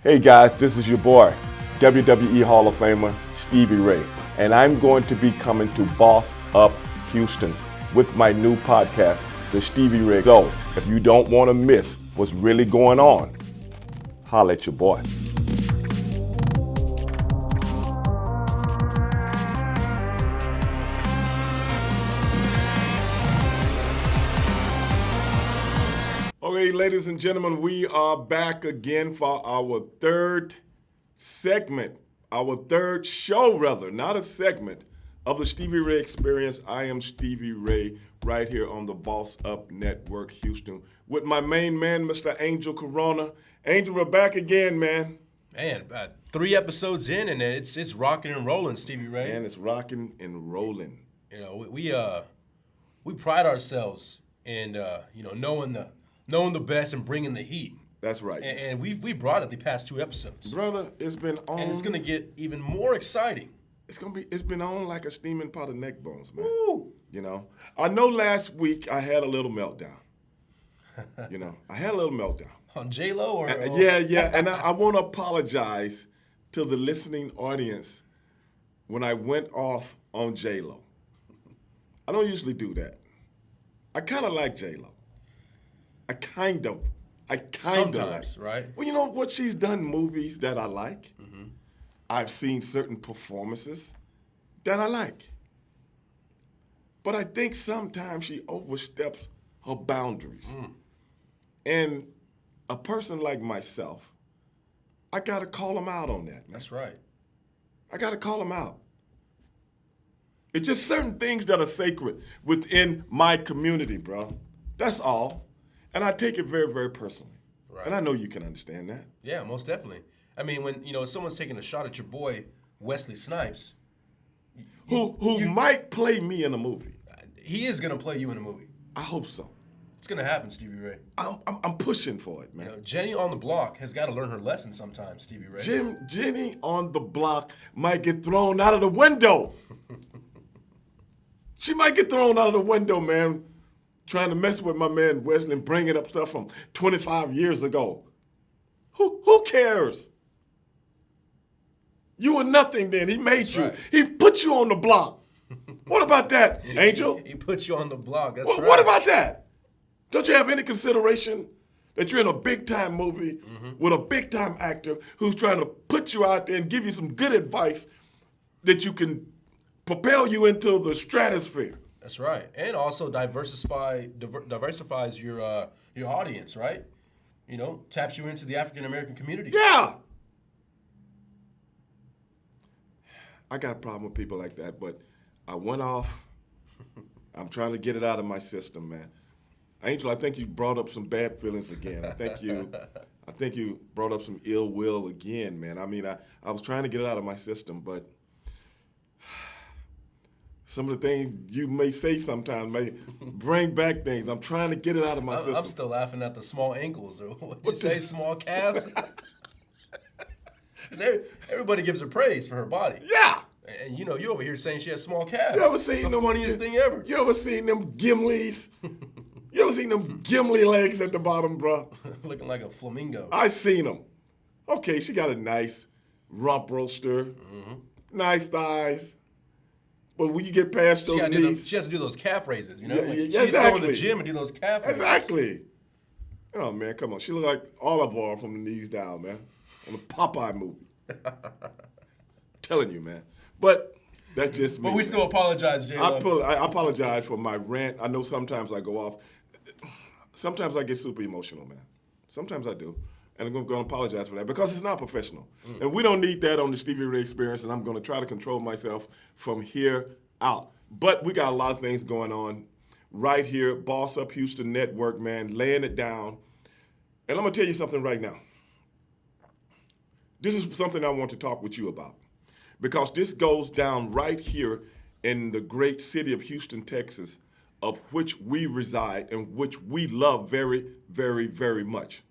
Hey guys, this is your boy, WWE Hall of Famer Stevie Ray, and I'm going to be coming to Boss Up Houston with my new podcast, The Stevie Ray. So, if you don't want to miss what's really going on, holla at your boy. Okay, ladies and gentlemen, we are back again for our third segment, our third show, rather, not a segment, of the Stevie Ray Experience. I am Stevie Ray, right here on the Boss Up Network, Houston, with my main man, Mr. Angel Corona. Angel, we're back again, man. Man, 3 episodes in, and it's rocking and rolling, Stevie Ray. Man, it's rocking and rolling. You know, we pride ourselves in knowing the best and bringing the heat. That's right. And we brought it the past 2 episodes. Brother, it's been on. And it's gonna get even more exciting. It's been on like a steaming pot of neck bones, man. Woo. You know, I know last week I had a little meltdown. On J-Lo or Yeah, and I want to apologize to the listening audience when I went off on J-Lo. I don't usually do that. I kind of like J-Lo. I kind of sometimes, like. right? Well, you know what? She's done movies that I like. Mm-hmm. I've seen certain performances that I like. But I think sometimes she oversteps her boundaries. And a person like myself, I got to call them out on that, man. That's right. I got to call them out. It's just certain things that are sacred within my community, bro. That's all. And I take it very, very personally. Right. And I know you can understand that. Yeah, most definitely. I mean, when someone's taking a shot at your boy Wesley Snipes, who might play me in a movie. He is gonna play you in a movie. I hope so. It's gonna happen, Stevie Ray. I'm pushing for it, man. You know, Jenny on the block has got to learn her lesson sometimes, Stevie Ray. Jenny on the block might get thrown out of the window. She might get thrown out of the window, man, trying to mess with my man Wesley and bringing up stuff from 25 years ago. Who cares? You were nothing then. He made you. Right. He put you on the block. What about that, Angel? He put you on the block. That's right. What about that? Don't you have any consideration that you're in a big-time movie with a big-time actor who's trying to put you out there and give you some good advice that you can propel you into the stratosphere? That's right, and also diversifies your audience, right? You know, taps you into the African American community. Yeah. I got a problem with people like that, but I went off. I'm trying to get it out of my system, man. Angel, I think you brought up some bad feelings again. I think you brought up some ill will again, man. I mean, I was trying to get it out of my system, but some of the things you may say sometimes may bring back things. I'm trying to get it out of my system. I'm still laughing at the small ankles, or what did you say, small calves? Everybody gives her praise for her body. Yeah. And you over here saying she has small calves. You ever seen the funniest thing ever? You ever seen them gimlies? You ever seen them gimli legs at the bottom, bro? Looking like a flamingo. I seen them. Okay, she got a nice rump roaster, nice thighs. But when you get past those knees, she has to do those calf raises, Yeah, She exactly. needs to go in the gym and do those calf raises. Exactly. Oh, man, come on. She look like olive oil from the knees down, man, on the Popeye movie. Telling you, man. But that's just me. But we still apologize, J-Lo. I apologize for my rant. I know sometimes I go off. Sometimes I get super emotional, man. Sometimes I do. And I'm going to apologize for that because it's not professional. And we don't need that on the Stevie Ray Experience, and I'm going to try to control myself from here out. But we got a lot of things going on right here, Boss Up Houston Network, man, laying it down. And I'm going to tell you something right now. This is something I want to talk with you about because this goes down right here in the great city of Houston, Texas, of which we reside and which we love very, very, very much.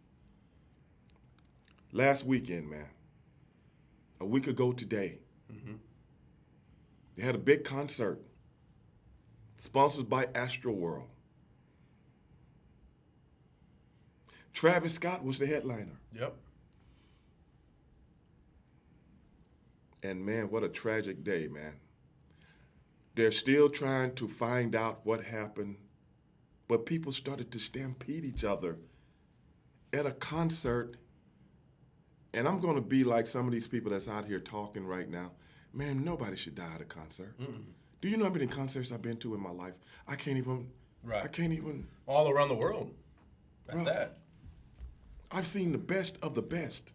Last weekend, man, a week ago today, they had a big concert sponsored by Astroworld. Travis Scott was the headliner. Yep. And man, what a tragic day, man. They're still trying to find out what happened, but people started to stampede each other at a concert. And I'm going to be like some of these people that's out here talking right now. Man, nobody should die at a concert. Do you know how many concerts I've been to in my life? I can't even. All around the world. At Right. that. I've seen the best of the best.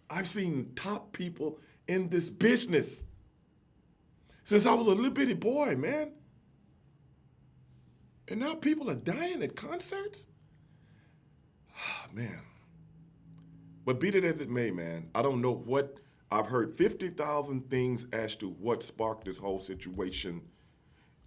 I've seen top people in this business since I was a little bitty boy, man. And now people are dying at concerts? Man. But be it as it may, man, I don't know what, I've heard 50,000 things as to what sparked this whole situation,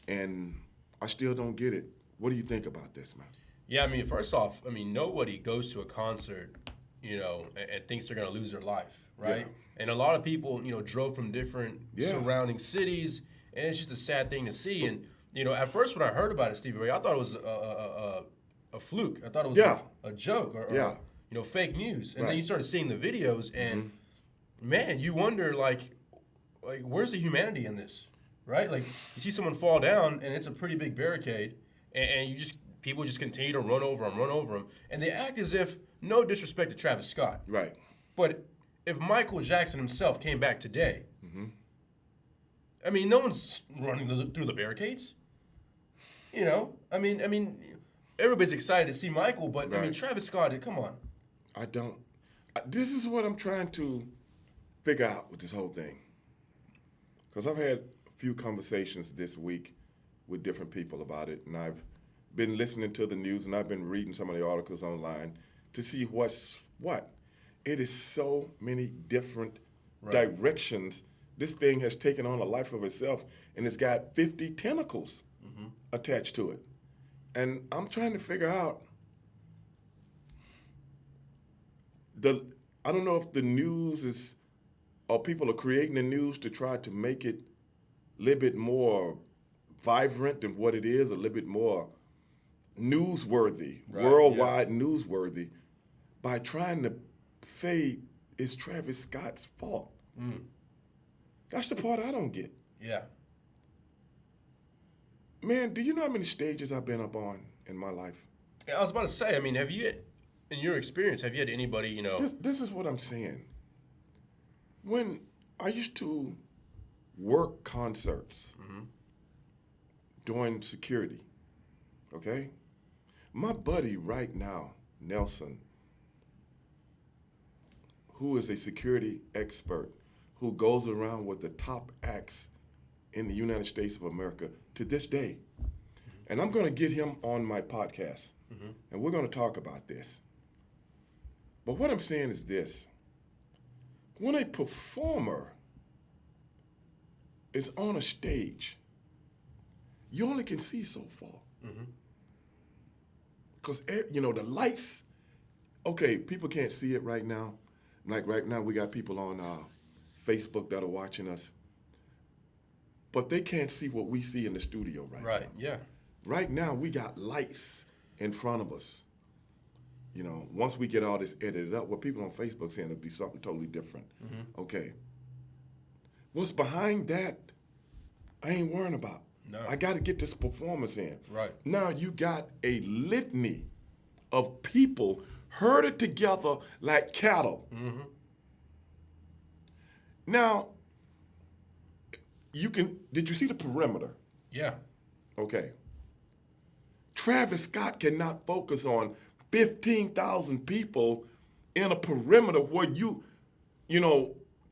and I still don't get it. What do you think about this, man? Yeah, I mean, first off, I mean, nobody goes to a concert, and thinks they're going to lose their life, right? Yeah. And a lot of people, drove from different Yeah. surrounding cities, and it's just a sad thing to see. And, at first when I heard about it, Stevie Ray, I thought it was a fluke. I thought it was Yeah. a joke or Yeah. fake news. And Right. then you started seeing the videos, and, man, you wonder, like, where's the humanity in this, right? Like, you see someone fall down, and it's a pretty big barricade, and people just continue to run over them, and they act as if, no disrespect to Travis Scott, Right. but if Michael Jackson himself came back today, I mean, no one's running through the barricades. I mean, everybody's excited to see Michael, but I mean, Right. Travis Scott, come on. I don't. This is what I'm trying to figure out with this whole thing. Because I've had a few conversations this week with different people about it, and I've been listening to the news, and I've been reading some of the articles online to see what's what. It is so many different directions. This thing has taken on a life of itself, and it's got 50 tentacles attached to it. And I'm trying to figure out I don't know if the news is, or people are creating the news to try to make it a little bit more vibrant than what it is, a little bit more newsworthy, worldwide newsworthy, by trying to say it's Travis Scott's fault. That's the part I don't get. Yeah. Man, do you know how many stages I've been up on in my life? I was about to say, I mean, have you, in your experience, have you had anybody, This is what I'm saying. When I used to work concerts doing security, okay? My buddy right now, Nelson, who is a security expert, who goes around with the top acts in the United States of America to this day. And I'm going to get him on my podcast, and we're going to talk about this. But what I'm saying is this. When a performer is on a stage, you only can see so far. Because, the lights, okay, people can't see it right now. Like right now, we got people on Facebook that are watching us. But they can't see what we see in the studio right now. Right, yeah. Right now, we got lights in front of us. Once we get all this edited up, what people on Facebook saying it'll be something totally different. Okay. What's behind that, I ain't worrying about. No. I got to get this performance in. Right. Now you got a litany of people herded together like cattle. Now, did you see the perimeter? Yeah. Okay. Travis Scott cannot focus on 15,000 people in a perimeter where you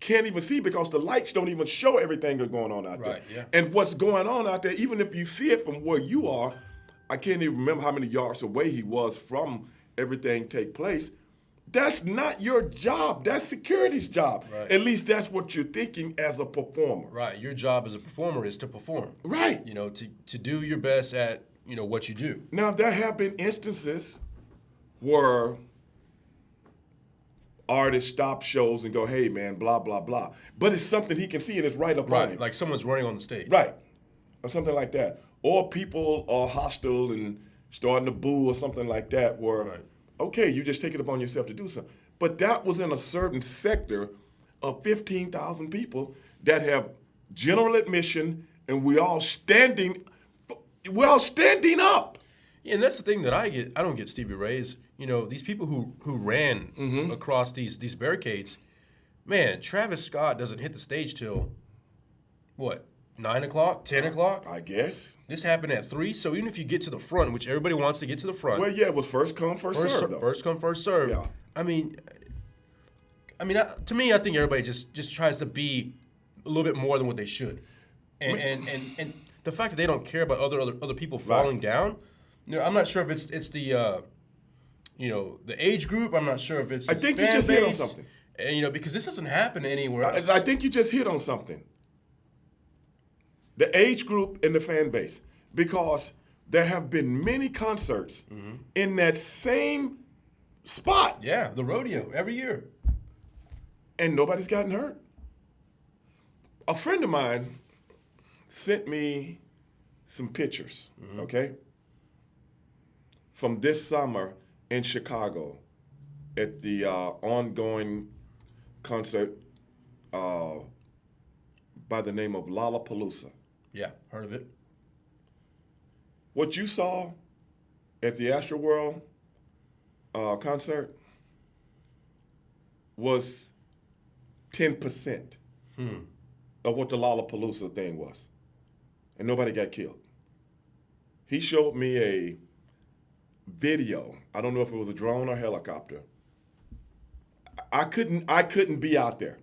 can't even see because the lights don't even show everything that's going on out there. Right, yeah. And what's going on out there, even if you see it from where you are, I can't even remember how many yards away he was from everything take place. That's not your job. That's security's job. Right. At least that's what you're thinking as a performer. Right. Your job as a performer is to perform. Right. To do your best at, what you do. Now, there have been instances where artists stop shows and go, hey, man, blah, blah, blah. But it's something he can see and it's right up on him. Like someone's running on the stage. Right. Or something like that. Or people are hostile and starting to boo or something like that where, okay, you just take it upon yourself to do something. But that was in a certain sector of 15,000 people that have general admission, and we're all standing up. Yeah, and that's the thing that I don't get, Stevie Ray, is, these people who ran across these barricades, man, Travis Scott doesn't hit the stage till, what, 9 o'clock, 10 o'clock? I guess. This happened at 3, so even if you get to the front, which everybody wants to get to the front. Well, yeah, it was first come, first serve, though. First come, first serve. Yeah. I mean, to me, I think everybody just tries to be a little bit more than what they should. And the fact that they don't care about other people falling down, I'm not sure if it's the the age group. I'm not sure if it's I think you just hit on something. And, because this doesn't happen anywhere else. I think you just hit on something. The age group and the fan base, because there have been many concerts in that same spot. Yeah, the rodeo every year. And nobody's gotten hurt. A friend of mine sent me some pictures, okay, from this summer in Chicago at the ongoing concert by the name of Lollapalooza. Yeah, heard of it. What you saw at the Astroworld concert was 10% of what the Lollapalooza thing was. And nobody got killed. He showed me a video. I don't know if it was a drone or helicopter. I couldn't be out there.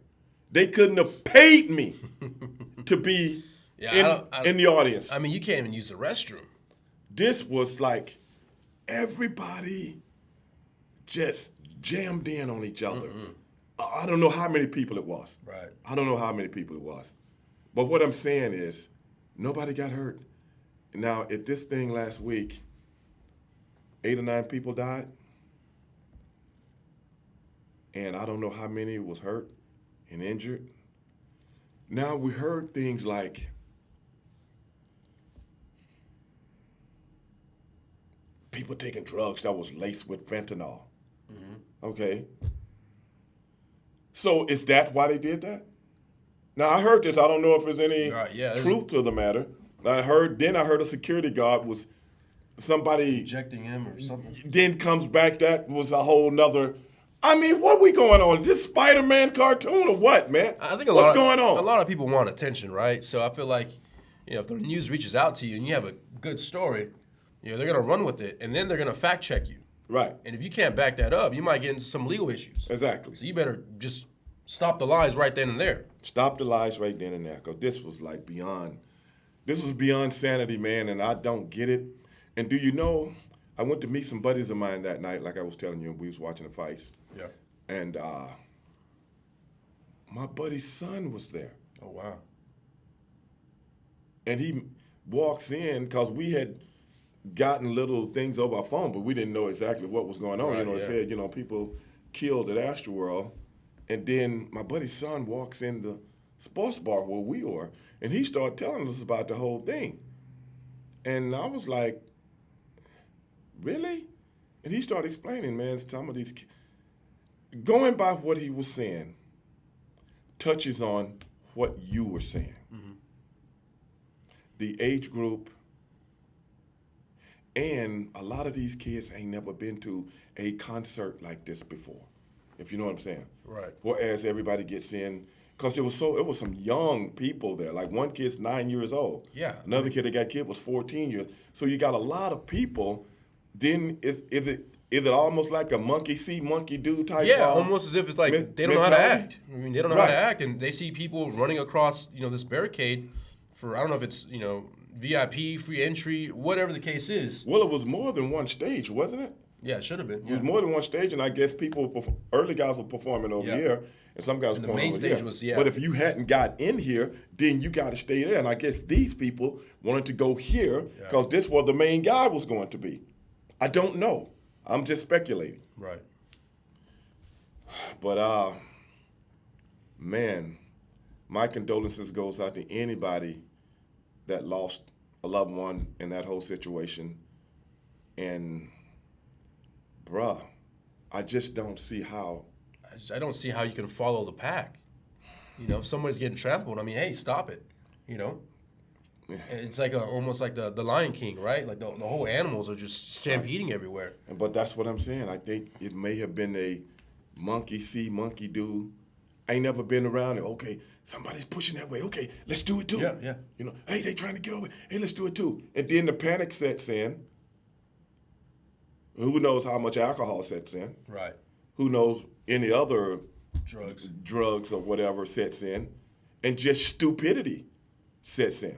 They couldn't have paid me to be in the audience. I mean, you can't even use the restroom. This was like everybody just jammed in on each other. I don't know how many people it was. Right. I don't know how many people it was. But what I'm saying is, nobody got hurt. Now, at this thing last week, 8 or 9 people died. And I don't know how many was hurt and injured. Now, we heard things like people taking drugs that was laced with fentanyl. Okay. So is that why they did that? Now, I heard this. I don't know if there's any truth to the matter. I heard a security guard was somebody ejecting him or something. Then comes back, that was a whole nother. I mean, what we going on? This Spider-Man cartoon or what, man? I think what's going on? A lot of people want attention, right? So I feel like, if the news reaches out to you and you have a good story, they're going to run with it, and then they're going to fact check you. Right. And if you can't back that up, you might get into some legal issues. Exactly. So you better just stop the lies right then and there. Stop the lies right then and there, because this was like beyond sanity, man, and I don't get it. And do you know, I went to meet some buddies of mine that night, like I was telling you, we was watching the fights. Yeah. And my buddy's son was there. Oh, wow. And he walks in, because we had gotten little things over our phone, but we didn't know exactly what was going on. Right, It said, people killed at Astroworld. And then my buddy's son walks in the sports bar where we were, and he started telling us about the whole thing. And I was like, really? And he started explaining, man, some of these, going by what he was saying, touches on what you were saying. The age group, and a lot of these kids ain't never been to a concert like this before, if you know what I'm saying. Right. Whereas everybody gets in, because it was some young people there. Like one kid's 9 years old. Yeah. Another kid that got killed was 14 years. So you got a lot of people. Then is it almost like a monkey see, monkey do type? Yeah, almost as if it's like they don't know how to act. I mean, they don't know how to act, and they see people running across this barricade for, I don't know if it's VIP, free entry, whatever the case is. Well, it was more than one stage, wasn't it? Yeah, it should have been. It was more than one stage, and I guess early guys were performing over here, and some guys were performing over here. The main stage was, But if you hadn't got in here, then you got to stay there. And I guess these people wanted to go here because this was the main guy was going to be. I don't know. I'm just speculating. Right. But, man, my condolences goes out to anybody that lost a loved one in that whole situation. And, bruh, I just don't see how. I don't see how you can follow the pack. You know, if somebody's getting trampled, I mean, hey, stop it. You know, it's like almost like the Lion King, right? Like the whole animals are just stampeding everywhere. But that's what I'm saying. I think it may have been a monkey see, monkey do. I ain't never been around it. Okay, somebody's pushing that way. Okay, let's do it too. Yeah. You know, hey, they trying to get over. Hey, let's do it too. And then the panic sets in. Who knows how much alcohol sets in? Right. Who knows any other drugs or whatever sets in, and just stupidity sets in,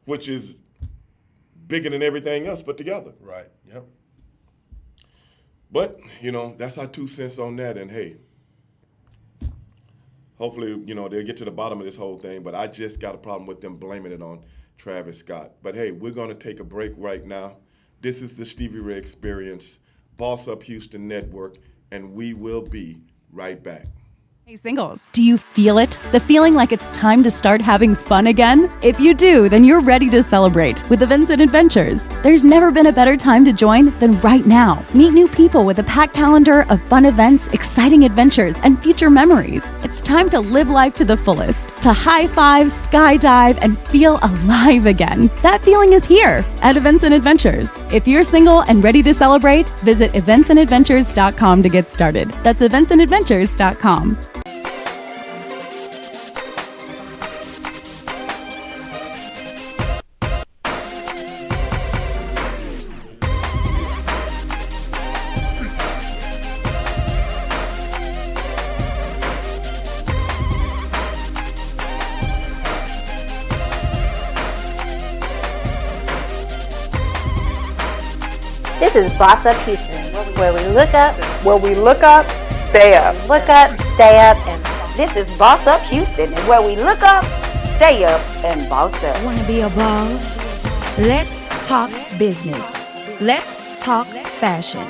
which is bigger than everything else put together. Right. Yep. But, you know, that's our 2 cents on that. And, hey, hopefully, you know, they'll get to the bottom of this whole thing. But I just got a problem with them blaming it on Travis Scott. But, hey, we're going to take a break right now. This is the Stevie Ray Experience, Boss Up Houston Network, and we will be right back. Hey singles, do you feel it? The feeling like it's time to start having fun again? If you do, then you're ready to celebrate with Events and Adventures. There's never been a better time to join than right now. Meet new people with a packed calendar of fun events, exciting adventures, and future memories. It's time to live life to the fullest, to high five, skydive, and feel alive again. That feeling is here at Events and Adventures. If you're single and ready to celebrate, visit eventsandadventures.com to get started. That's eventsandadventures.com. This is Boss Up Houston, where we look up, Stay up. look up, stay up, and this is Boss Up Houston, where we look up, stay up, and boss up. Want to be a boss? Let's talk business. Let's talk fashion.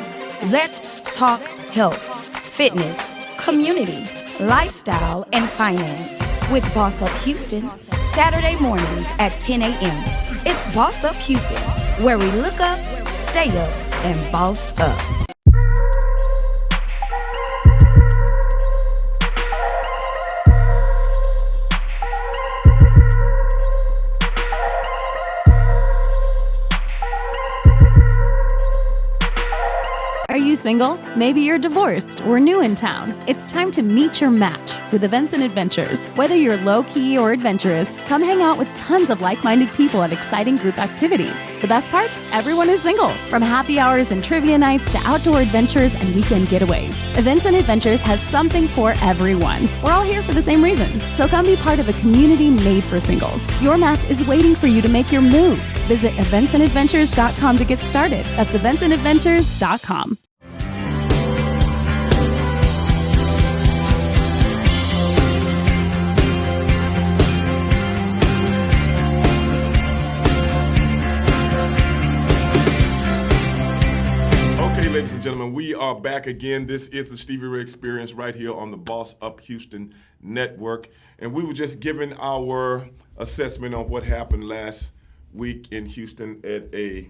Let's talk health, fitness, community, lifestyle, and finance with Boss Up Houston, Saturday mornings at 10 a.m. It's Boss Up Houston, where we look up, stay up, and boss up. Are you single? Maybe you're divorced or new in town. It's time to meet your match with Events and Adventures. Whether you're low-key or adventurous, come hang out with tons of like-minded people at exciting group activities. The best part? Everyone is single. From happy hours and trivia nights to outdoor adventures and weekend getaways, Events and Adventures has something for everyone. We're all here for the same reason. So come be part of a community made for singles. Your match is waiting for you to make your move. Visit eventsandadventures.com to get started. That's eventsandadventures.com. Ladies and gentlemen, we are back again. This is the Stevie Ray Experience right here on the Boss Up Houston Network. And we were just giving our assessment on what happened last week in Houston at a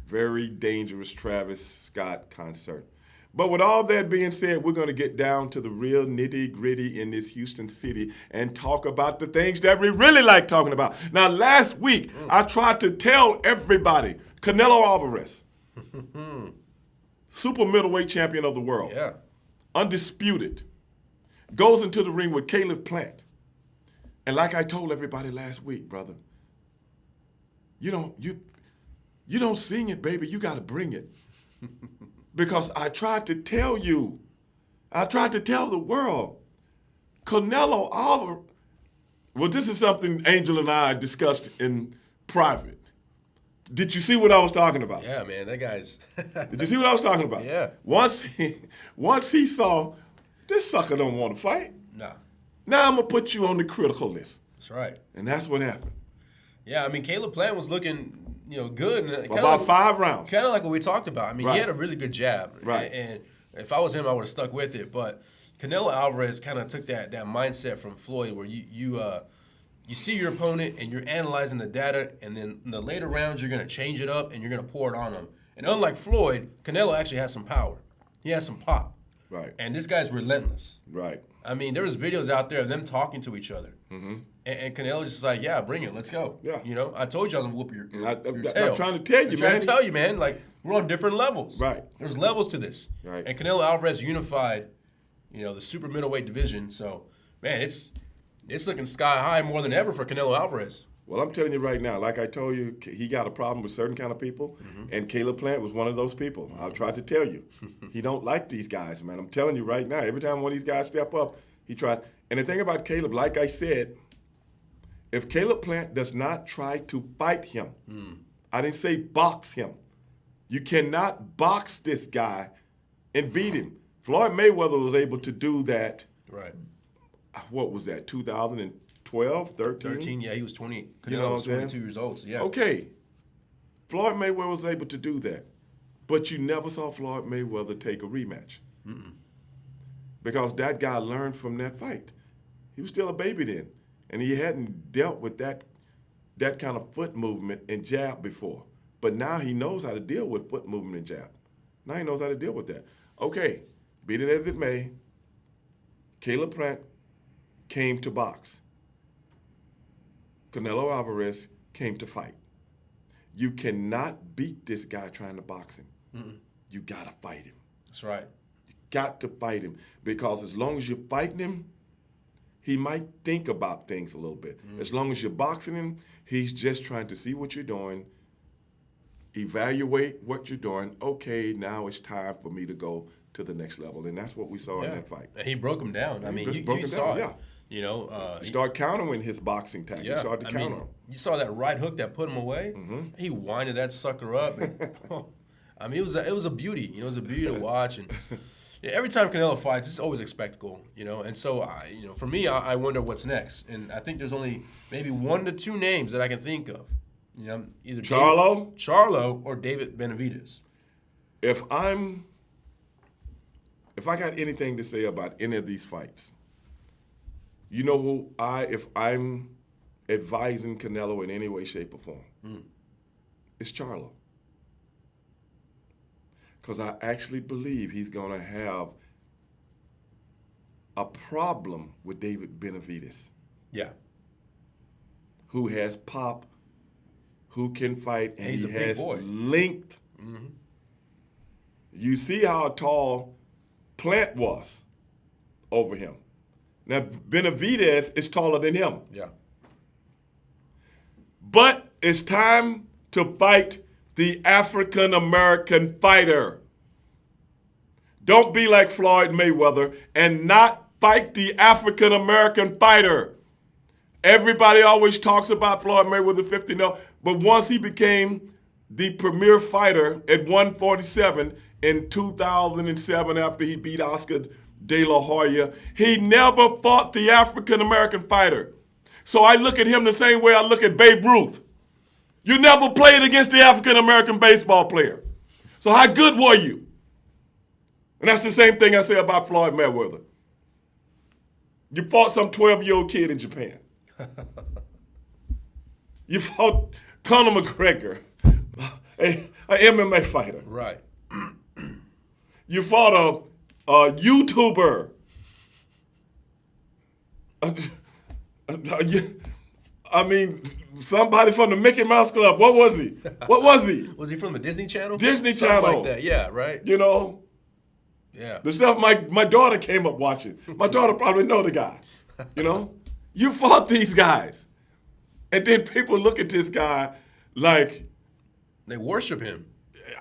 very dangerous Travis Scott concert. But with all that being said, we're going to get down to the real nitty-gritty in this Houston city and talk about the things that we really like talking about. Now, last week, I tried to tell everybody, Canelo Alvarez, super middleweight champion of the world, undisputed, goes into the ring with Caleb Plant. And like I told everybody last week, brother, you don't sing it, baby. You got to bring it. Because I tried to tell you, I tried to tell the world, Canelo Alvarez. Well, this is something Angel and I discussed in private. Did you see what I was talking about? Yeah, man, that guy's. Did you see what I was talking about? Yeah. Once he saw this sucker don't want to fight. Nah. Now I'm gonna put you on the critical list. That's right. And that's what happened. Yeah, I mean, Caleb Plant was looking, good. For about 5 rounds. Kind of like what we talked about. I mean, Right. he had a really good jab. Right. And if I was him, I would have stuck with it. But Canelo Alvarez kind of took that mindset from Floyd, where you see your opponent and you're analyzing the data, and then in the later rounds you're going to change it up and you're going to pour it on them. And unlike Floyd, Canelo actually has some power. He has some pop. Right. And this guy's relentless. Right. I mean, there was videos out there of them talking to each other. Mm-hmm. And Canelo's just like, yeah, bring it. Let's go. Yeah. You know, I told you I'm going to whoop your tail. I'm trying to tell you, I'm trying to tell you, man. Like, we're on different levels. Right. There's levels to this. Right. And Canelo Alvarez unified, you know, the super middleweight division. So, man, it's looking sky high more than ever for Canelo Alvarez. Well, I'm telling you right now, like I told you, he got a problem with certain kind of people, and Caleb Plant was one of those people. I've tried to tell you. He don't like these guys, man. I'm telling you right now, every time one of these guys step up, he tried. And the thing about Caleb, like I said, if Caleb Plant does not try to fight him, I didn't say box him. You cannot box this guy and beat him. Floyd Mayweather was able to do that. Right. What was that, 2012, 13? 13, yeah, he was 20. Canelo You know what was I'm saying? 22 years old, so yeah. Okay. Floyd Mayweather was able to do that. But you never saw Floyd Mayweather take a rematch. Because that guy learned from that fight. He was still a baby then. And he hadn't dealt with that kind of foot movement and jab before. But now he knows how to deal with foot movement and jab. Now he knows how to deal with that. Okay, be it as it may, Caleb Plant came to box. Canelo Alvarez came to fight. You cannot beat this guy trying to box him. You got to fight him. That's right. You got to fight him because as long as you're fighting him, he might think about things a little bit. As long as you're boxing him, he's just trying to see what you're doing, evaluate what you're doing. Okay, now it's time for me to go to the next level. And that's what we saw in that fight. And he broke him down. I mean, just broke you him saw down, it. yeah. You know, He started countering his boxing tactics. yeah, He started to counter him. you saw that right hook that put him away. He winded that sucker up. And, I mean, it was a beauty. You know, it was a beauty to watch. And yeah, every time Canelo fights, it's always a spectacle. You know, and so for me, I wonder what's next. And I think there's only maybe 1 to 2 names that I can think of. You know, either Charlo or David Benavidez. If I got anything to say about any of these fights, you know who if I'm advising Canelo in any way, shape, or form, it's Charlo. Because I actually believe he's going to have a problem with David Benavidez, Yeah. who has pop, who can fight, and he's he a big has boy. length. You see how tall Plant was over him. Now, Benavidez is taller than him. Yeah. But it's time to fight the African-American fighter. Don't be like Floyd Mayweather and not fight the African-American fighter. Everybody always talks about Floyd Mayweather 50-0, but once he became the premier fighter at 147 in 2007 after he beat Oscar De La Hoya, he never fought the African-American fighter. So I look at him the same way I look at Babe Ruth. You never played against the African-American baseball player. So how good were you? And that's the same thing I say about Floyd Mayweather. You fought some 12-year-old kid in Japan. You fought Conor McGregor, an MMA fighter. Right. You fought a YouTuber. I mean, somebody from the Mickey Mouse Club. What was he? What was he? Was he from the Disney Channel? Disney Something Channel. like that. Yeah, right? You know, Yeah. the stuff my daughter came up watching. My daughter probably know the guy. You know? You fought these guys. And then people look at this guy like, They worship him.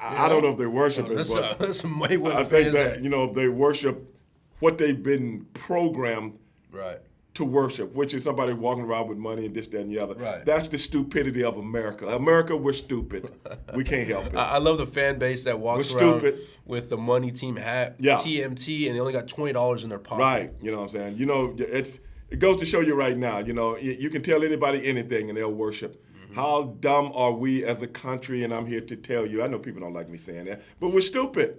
I don't know if they worship him, but That's some Mayweather I think fans that, you know, they worship what they've been programmed Right. to worship, which is somebody walking around with money and this, that, and the other. Right. That's the stupidity of America. America, we're stupid. We can't help it. I love the fan base that walks We're around stupid. with the money team hat, Yeah. TMT, and they only got $20 in their pocket. Right. You know what I'm saying? You know, it goes to show you right now, you know, you can tell anybody anything and they'll worship. How dumb are we as a country? And I'm here to tell you, I know people don't like me saying that, but we're stupid.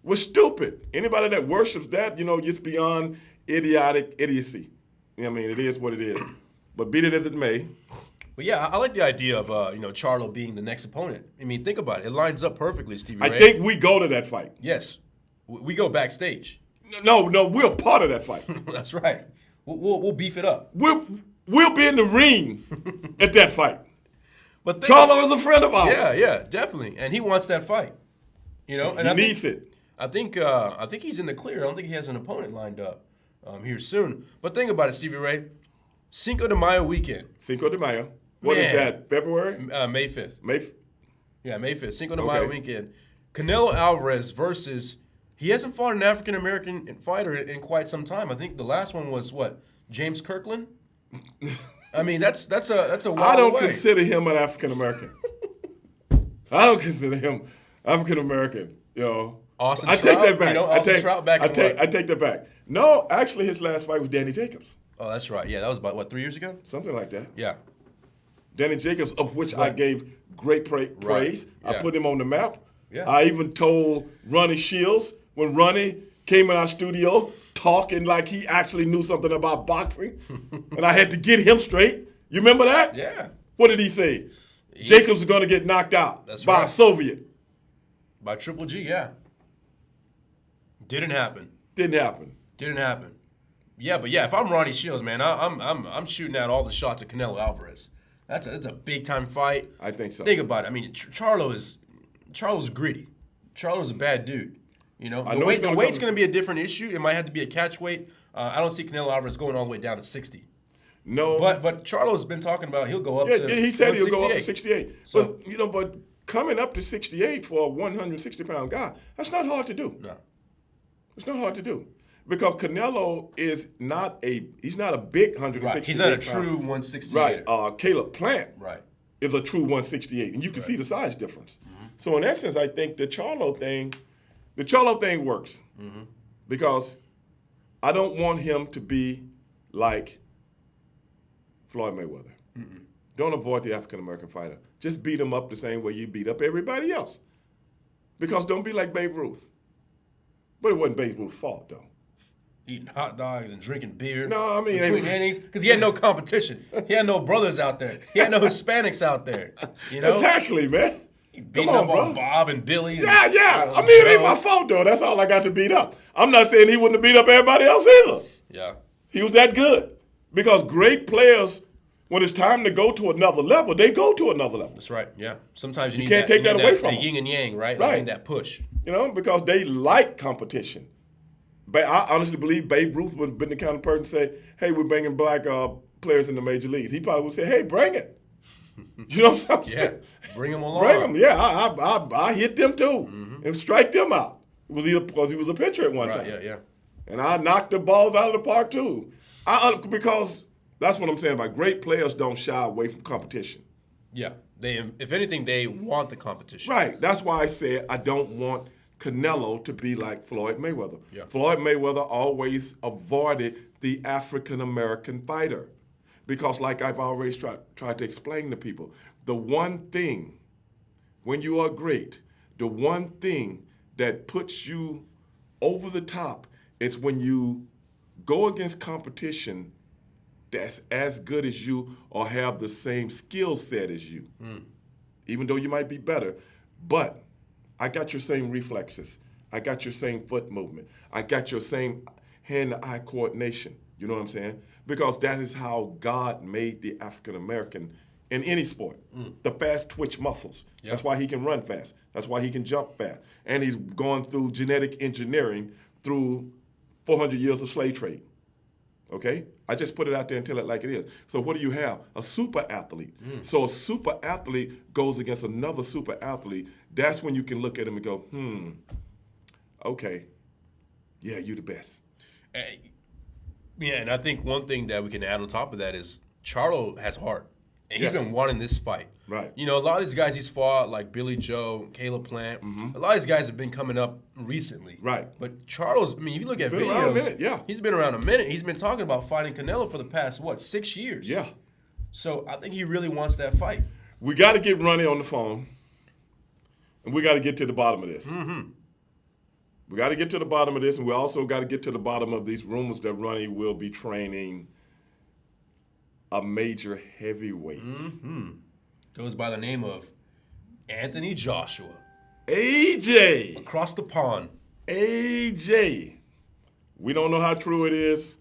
We're stupid. Anybody that worships that, you know, it's beyond idiocy. You know what I mean? It is what it is. But be it as it may. But yeah, I like the idea of Charlo being the next opponent. I mean, think about it. It lines up perfectly, Stevie I Ray. think we go to that fight. Yes. We go backstage. No, we're part of that fight. That's right. We'll beef it up. We'll be in the ring at that fight. But Charlo is a friend of ours. Yeah, definitely, and he wants that fight. You know, and he needs it. I think he's in the clear. I don't think he has an opponent lined up here soon. But think about it, Stevie Ray. Cinco de Mayo weekend. Cinco de Mayo. What is that? February? May 5th. May 5th. Cinco de Mayo weekend. Canelo Alvarez versus. He hasn't fought an African American fighter in quite some time. I think the last one was what? James Kirkland. I mean, that's a while I don't away. consider him an African American. I don't consider him African American. You know. Austin I Trout, take that back. You know, Austin Trout back. I take that back. No, actually, his last fight was Danny Jacobs. Oh, that's right. Yeah, that was about 3 years ago. Something like that. Yeah. Danny Jacobs, of which I gave great praise. Right. Yeah. I put him on the map. Yeah. I even told Ronnie Shields when Ronnie came in our studio talking like he actually knew something about boxing, and I had to get him straight. You remember that? Yeah. What did he say? Jacobs is going to get knocked out by a Soviet. By Triple G, yeah. Didn't happen. Didn't happen. Yeah, but yeah, if I'm Ronnie Shields, man, I'm shooting out all the shots at Canelo Alvarez. That's a big time fight. I think so. Think about it. I mean, Charlo's gritty. Charlo's a bad dude. You know, the weight's going to be a different issue. It might have to be a catch weight. I don't see Canelo Alvarez going all the way down to 60. No, but Charlo's been talking about he'll go up to. Yeah, he said he'll go up to 68. 68. So, but coming up to 68 for a 160-pound guy, that's not hard to do. No, it's not hard to do because Canelo is not a big 168. Right. He's not a true 168. Right. Caleb Plant. Right. Is a true 168, and you can see the size difference. Mm-hmm. So in essence, I think the Charlo thing works because I don't want him to be like Floyd Mayweather. Mm-mm. Don't avoid the African American fighter. Just beat him up the same way you beat up everybody else. Because don't be like Babe Ruth. But it wasn't Babe Ruth's fault though. Eating hot dogs and drinking beer. No, I mean, between innings because he had no competition. He had no brothers out there. He had no Hispanics out there. You know exactly, man. Beating up on Bob and Billy. Yeah. I mean, it ain't my fault though. That's all I got to beat up. I'm not saying he wouldn't have beat up everybody else either. Yeah. He was that good because great players, when it's time to go to another level, they go to another level. That's right. Yeah. Sometimes you can't take that away from them. Yin and yang, right? Right. Like that push. You know, because they like competition. But I honestly believe Babe Ruth would have been the kind of person to say, hey, we're bringing black players in the major leagues. He probably would say, hey, bring it. You know what I'm saying? Yeah, bring them along. Bring them, yeah. I hit them too and strike them out. Because he was a pitcher at one time. Yeah. And I knocked the balls out of the park too. Because that's what I'm saying about great players don't shy away from competition. Yeah. If anything, they want the competition. Right. That's why I said I don't want Canelo to be like Floyd Mayweather. Yeah. Floyd Mayweather always avoided the African-American fighter because like I've always tried to explain to people, the one thing, when you are great, the one thing that puts you over the top is when you go against competition that's as good as you or have the same skill set as you, even though you might be better. But I got your same reflexes. I got your same foot movement. I got your same hand-to-eye coordination. You know what I'm saying? Because that is how God made the African-American in any sport. The fast twitch muscles. Yep. That's why he can run fast. That's why he can jump fast. And he's gone through genetic engineering through 400 years of slave trade. Okay? I just put it out there and tell it like it is. So what do you have? A super athlete. So a super athlete goes against another super athlete. That's when you can look at him and go, okay, yeah, you the best. Yeah, and I think one thing that we can add on top of that is Charlo has heart. And he's been wanting this fight. Right. You know, a lot of these guys he's fought, like Billy Joe, Caleb Plant, a lot of these guys have been coming up recently. Right. But Charlo's, I mean, if you look at been videos, around a minute, yeah. He's been around a minute. He's been talking about fighting Canelo for the past, 6 years? Yeah. So I think he really wants that fight. We got to get Ronnie on the phone, and we got to get to the bottom of this. We got to get to the bottom of this, and we also got to get to the bottom of these rumors that Ronnie will be training a major heavyweight. Goes by the name of Anthony Joshua. AJ. Across the pond. AJ. We don't know how true it is.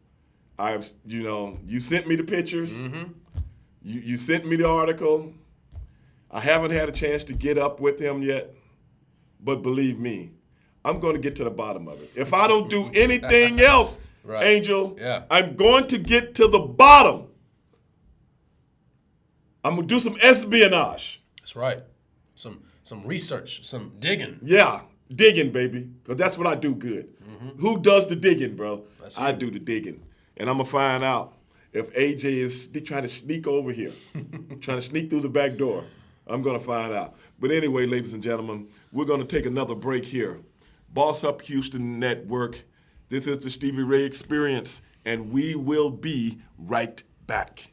You sent me the pictures. Mm-hmm. You sent me the article. I haven't had a chance to get up with him yet, but believe me, I'm going to get to the bottom of it. If I don't do anything else, Right. Angel, Yeah. I'm going to get to the bottom. I'm going to do some espionage. That's right. Some research, some digging. Yeah, digging, baby, because that's what I do good. Mm-hmm. Who does the digging, bro? That's I you. do the digging. And I'm going to find out if AJ is trying to sneak over here, trying to sneak through the back door. I'm going to find out. But anyway, ladies and gentlemen, we're going to take another break here. Boss Up Houston Network. This is the Stevie Ray Experience, and we will be right back.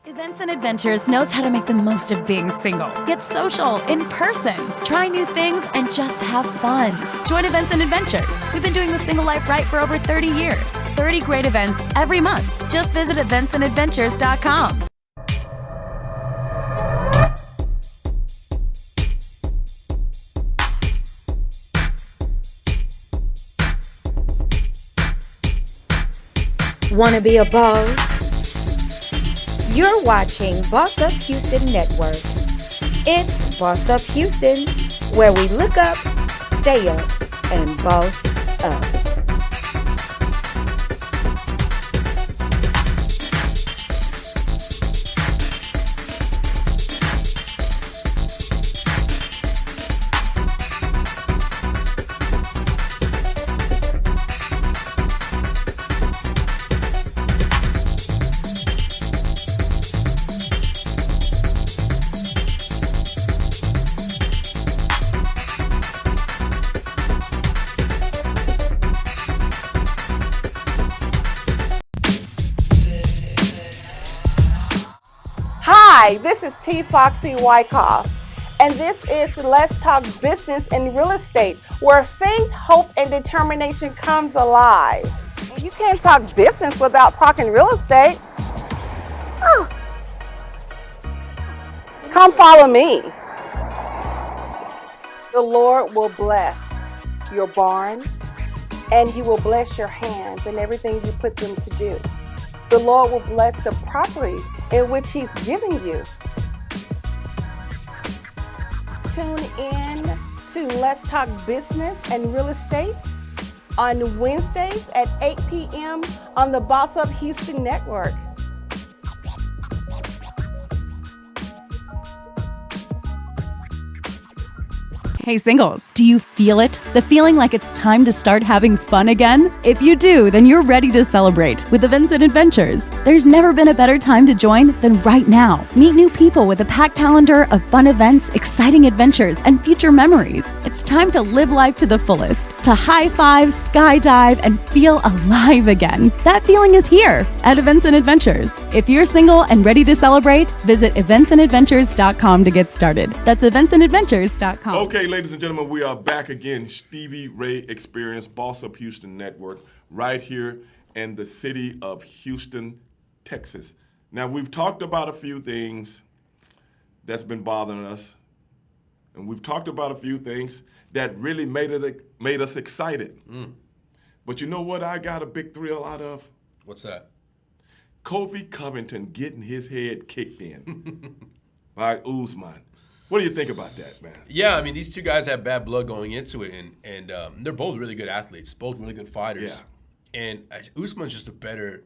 Events and Adventures knows how to make the most of being single. Get social, in person, try new things, and just have fun. Join Events and Adventures. We've been doing the single life right for over 30 years. 30 great events every month. Just visit eventsandadventures.com. Wanna be a boss? You're watching Boss Up Houston Network. It's Boss Up Houston, where we look up, stay up, and boss up. Hi, this is T. Foxy Wyckoff, and this is Let's Talk Business and Real Estate, where faith, hope, and determination comes alive. You can't talk business without talking real estate. Oh. Come follow me. The Lord will bless your barns, and He will bless your hands and everything you put them to do. The Lord will bless the property in which He's giving you. Tune in to Let's Talk Business and Real Estate on Wednesdays at 8 p.m. on the Boss Up Houston Network. Hey singles, do you feel it? The feeling like it's time to start having fun again? If you do, then you're ready to celebrate with Events and Adventures. There's never been a better time to join than right now. Meet new people with a packed calendar of fun events, exciting adventures, and future memories. It's time to live life to the fullest, to high five, skydive, and feel alive again. That feeling is here at Events and Adventures. If you're single and ready to celebrate, visit eventsandadventures.com to get started. That's eventsandadventures.com. Okay, ladies and gentlemen, we are back again. Stevie Ray Experience, Boss Up Houston Network, right here in the city of Houston, Texas. Now, we've talked about a few things that's been bothering us, and we've talked about a few things that really made us excited. But you know what I got a big thrill out of? What's that? Kobe Covington getting his head kicked in by Usman. What do you think about that, man? Yeah, I mean, these two guys have bad blood going into it, and they're both really good athletes, both really good fighters. Yeah. And Usman's just a better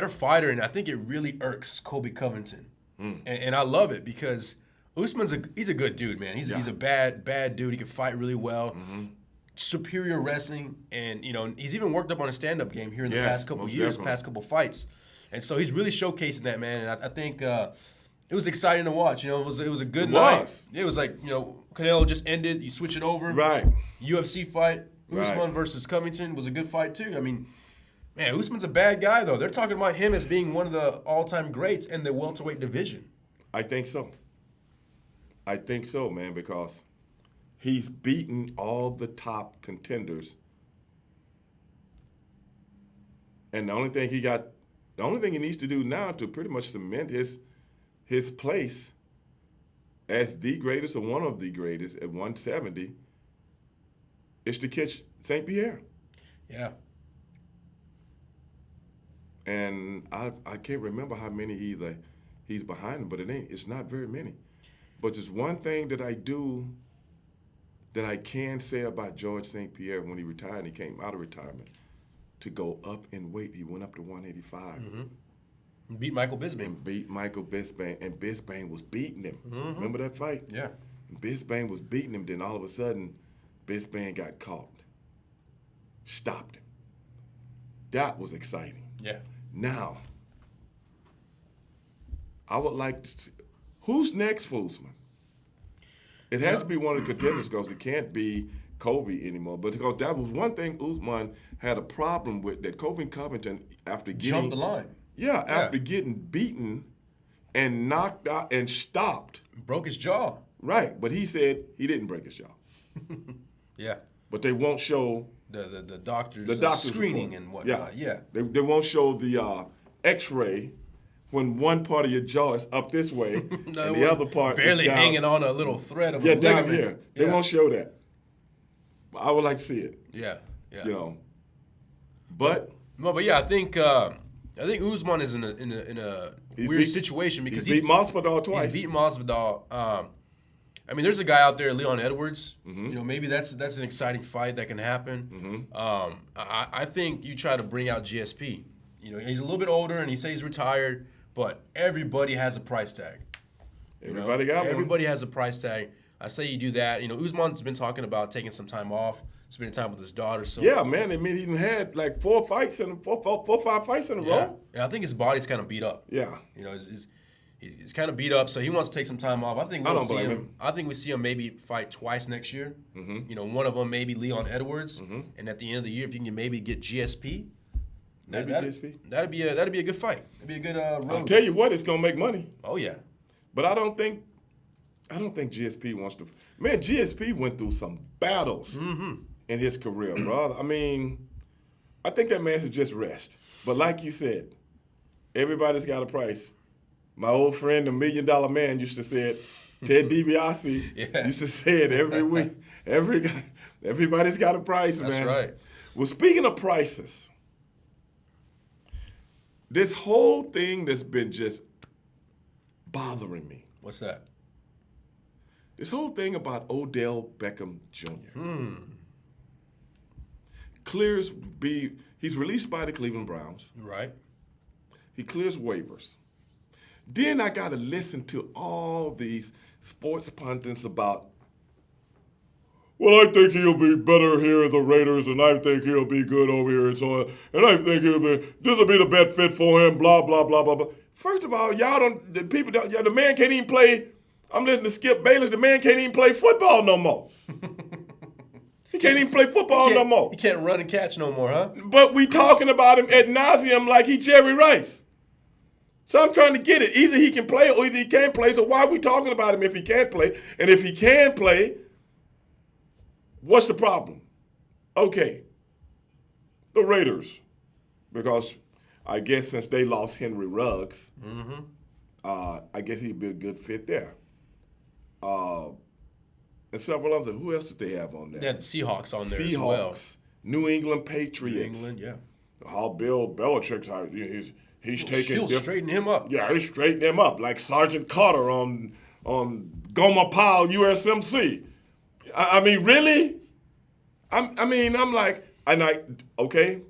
fighter, and I think it really irks Kobe Covington. And I love it because Usman's he's a good dude, man. He's a bad dude. He can fight really well. Superior wrestling, and he's even worked up on a stand-up game here in the past couple years, past couple fights. And so he's really showcasing that, man. And I think it was exciting to watch. It was a good night. It was like, Canelo just ended. You switch it over. Right. UFC fight. Usman versus Covington was a good fight too. I mean, man, Usman's a bad guy though. They're talking about him as being one of the all-time greats in the welterweight division. I think so. I think so, man, because he's beaten all the top contenders. And the only thing he needs to do now to pretty much cement his place as the greatest or one of the greatest at 170 is to catch St. Pierre. Yeah. And I can't remember how many he's behind him, but it's not very many. But there's one thing that I can say about George St. Pierre when he retired and he came out of retirement, to go up in weight. He went up to 185. Mm-hmm. Beat Michael Bisping. And beat Michael Bisping, and Bisping was beating him. Mm-hmm. Remember that fight? Yeah. And Bisping was beating him, then all of a sudden, Bisping got caught. Stopped him. That was exciting. Yeah. Now, I would like to see, who's next for Usman? It has to be one of the contenders because it can't be Colby anymore. But because that was one thing Usman had a problem with, that Colby Covington, after getting... Jumped the line. Yeah, after getting beaten and knocked out and stopped. Broke his jaw. Right, but he said he didn't break his jaw. Yeah. But they won't show... The doctor's screening report. and whatnot. Yeah. They won't show the X-ray when one part of your jaw is up this way and the other part barely is down, hanging on a little thread of a down ligament. here. They won't show that. But I would like to see it. Yeah. You know, but yeah, I think Usman is in a weird situation because he's beat Masvidal twice. He's beaten Masvidal. I mean, there's a guy out there, Leon Edwards. Mm-hmm. You know, maybe that's an exciting fight that can happen. Mm-hmm. I think you try to bring out GSP. You know, he's a little bit older and he says he's retired, but everybody has a price tag. Everybody got one. Everybody has a price tag. I say you do that. You know, Usman's been talking about taking some time off, spending time with his daughter. So yeah, man, I mean, he even had like 4 or 5 fights in a row. Yeah, I think his body's kind of beat up. Yeah. You know, he's kind of beat up, so he wants to take some time off. I think we'll see him. I think we see him maybe fight twice next year. Mm-hmm. You know, one of them maybe Leon Edwards, Mm-hmm. and at the end of the year, if you can maybe get GSP, GSP. that'd be a good fight. That'd be a good road. I'll tell you what, it's gonna make money. Oh yeah. But I don't think GSP wants to. Man, GSP went through some battles in his career, bro. I mean, I think that man should just rest. But like you said, everybody's got a price. My old friend, the $1 Million Man, used to say it. Ted DiBiase used to say it every week. Everybody's got a price, man. That's right. Well, speaking of prices, this whole thing that's been just bothering me. What's that? This whole thing about Odell Beckham Jr. He's released by the Cleveland Browns. Right. He clears waivers. Then I got to listen to all these sports pundits about, well, I think he'll be better here at the Raiders, and I think he'll be good over here and so on, and I think this will be the best fit for him, blah, blah, blah, blah, blah. First of all, the man can't even play. I'm listening to Skip Bayless. The man can't even play football no more. He can't even play football no more. He can't run and catch no more, huh? But we talking about him ad nauseum like he Jerry Rice. So I'm trying to get it. Either he can play or either he can't play. So why are we talking about him if he can't play? And if he can play, what's the problem? Okay, the Raiders, because I guess since they lost Henry Ruggs, I guess he'd be a good fit there. And several others. Who else did they have on there? They had the Seahawks on there as well. Seahawks, New England Patriots. New England, yeah. How Bill Belichick's he's taking. He'll straighten him up. Yeah, he's straightening him up like Sergeant Carter on Goma Powell USMC. I mean, really? I'm like, okay,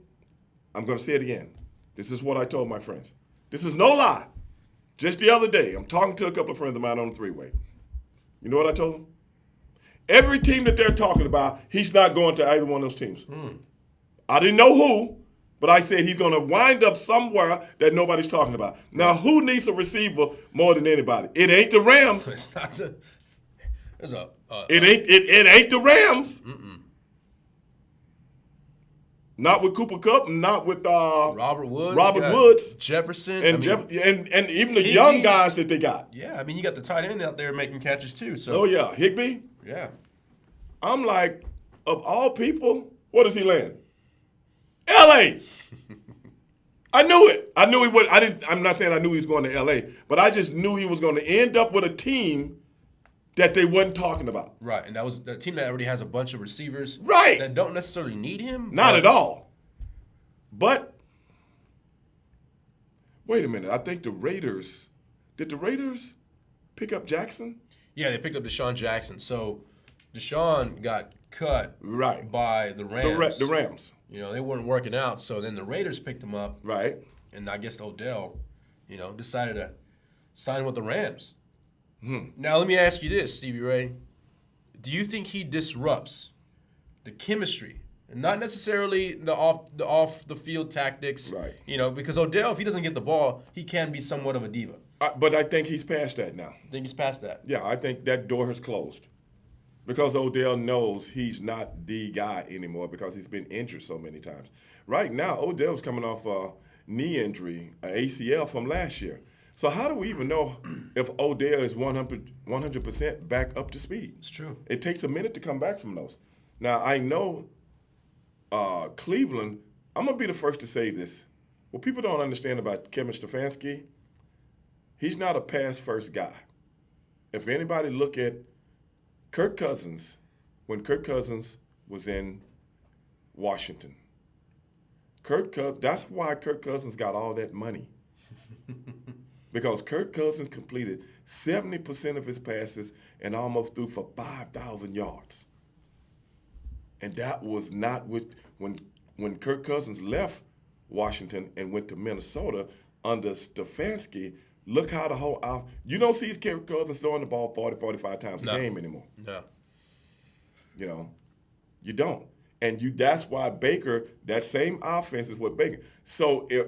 I'm going to say it again. This is what I told my friends. This is no lie. Just the other day, I'm talking to a couple of friends of mine on the three-way. You know what I told them? Every team that they're talking about, he's not going to either one of those teams. I didn't know who, but I said he's going to wind up somewhere that nobody's talking about. Now, who needs a receiver more than anybody? It ain't the Rams. It's not the. There's It ain't the Rams. Not with Cooper Kupp, not with Robert Woods, Jefferson, and even the young guys that they got. Yeah, I mean, you got the tight end out there making catches too. So. Oh yeah, Higbee. Yeah. I'm like, of all people, where does he land? L.A. I knew it. I knew he would. I'm not saying I knew he was going to L.A., but I just knew he was going to end up with a team that they wasn't talking about. Right, and that was the team that already has a bunch of receivers. Right. That don't necessarily need him. Not at all. But Wait a minute. I think the Raiders – did the Raiders pick up Jackson? Yeah, they picked up Deshaun Jackson. So Deshaun got cut Right. by the Rams. The Rams. You know, they weren't working out. So then the Raiders picked him up. Right. And I guess Odell, you know, decided to sign with the Rams. Now, let me ask you this, Stevie Ray. Do you think he disrupts the chemistry? And not necessarily the off the field tactics. Right. You know, because Odell, if he doesn't get the ball, he can be somewhat of a diva. But I think he's past that now. I think he's past that. Yeah, I think that door has closed. Because Odell knows he's not the guy anymore because he's been injured so many times. Right now, Odell's coming off a knee injury, an ACL from last year. So how do we even know if Odell is 100% back up to speed? It's true. It takes a minute to come back from those. Now, I know Cleveland, I'm going to be the first to say this. What people don't understand about Kevin Stefanski, he's not a pass-first guy. If anybody look at Kirk Cousins, when Kirk Cousins was in Washington, that's why Kirk Cousins got all that money. Because Kirk Cousins completed 70% of his passes and almost threw for 5,000 yards. And that was not when Kirk Cousins left Washington and went to Minnesota under Stefanski. Look how the whole you don't see Kirk Cousins throwing the ball 40, 45 times a game anymore. No. You know, you don't. And that's why Baker, that same offense is what Baker. So if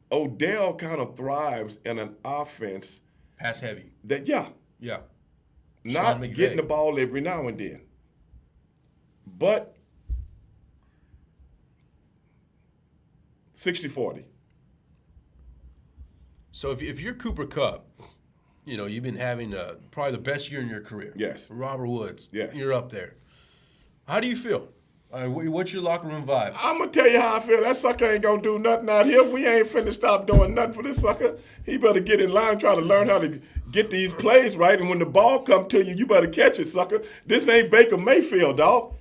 Odell kind of thrives in an offense Pass heavy. Yeah. Not Sean McVay. getting the ball every now and then. But 60-40. So if you're Cooper Kupp, you know, you've been having probably the best year in your career. Yes. Robert Woods. Yes. You're up there. How do you feel? What's your locker room vibe? I'm going to tell you how I feel. That sucker ain't going to do nothing out here. We ain't finna stop doing nothing for this sucker. He better get in line and try to learn how to get these plays right. And when the ball come to you, you better catch it, sucker. This ain't Baker Mayfield, dog.